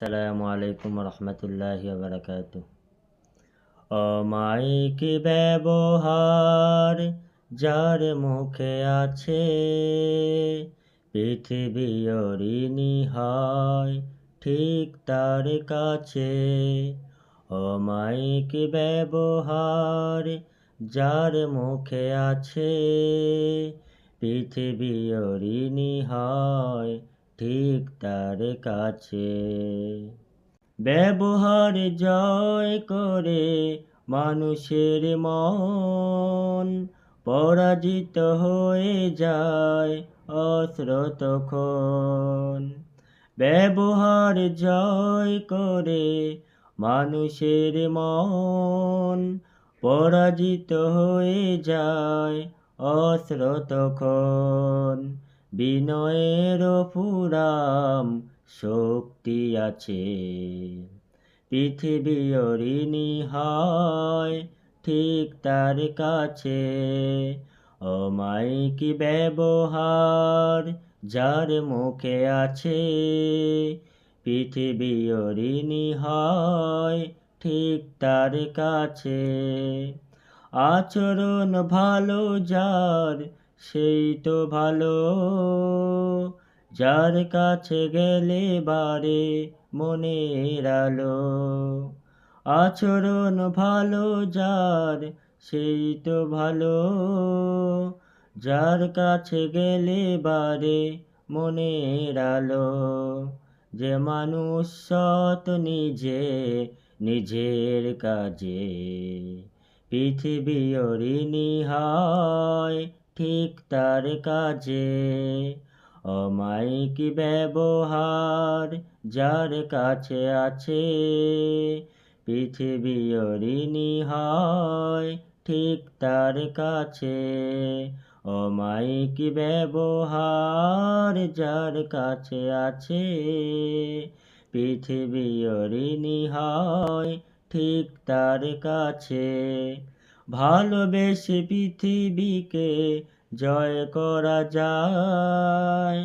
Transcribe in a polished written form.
আসসালামু আলাইকুম রহমতুল্লাহি ওয়া বারাকাতুহু। অমায়িক ব্যবহার যার মুখে আছে, পৃথিবী ঋণী হয় ঠিক তার কাছে। অমায়িক ব্যবহার যার মুখে আছে, পৃথিবী ঋণী হয় ঠিক তার কাছে। ব্যবহার জয় করে মানুষের মন, পরাজিত হয়ে যায় অস্ত্র তখন। ব্যবহার জয় করে মানুষের মন, পরাজিত হয়ে যায় অস্ত্র তখন। বিনয়ের ফুরাম শক্তি আছে, পৃথিবী ঋণী হয় ঠিক তার কাছে। অমায়িক ব্যবহার যার মুখে আছে, পৃথিবী ঋণী হয় ঠিক তার কাছে। আচরণ ভালো যার সেই তো ভালো, যার কাছে গেলে বারে মনের আলো। আচরণ ভালো যার সেই তো ভালো, যার কাছে গেলে বারে মনের আলো। যে মানুষ সৎ নিজের কাজে, পৃথিবী ঋণী হয় ঠিক তার কাজে। অমায়িক ব্যবহার যার কাছে আছে, পৃথিবী ঋণী হয় ঠিক তার কাছে। অমায়িক ব্যবহার যার কাছে আছে, পৃথিবী ঋণী হয় ঠিক তার কাছে। ভালোবেসে পৃথিবীকে জয় করা যায়,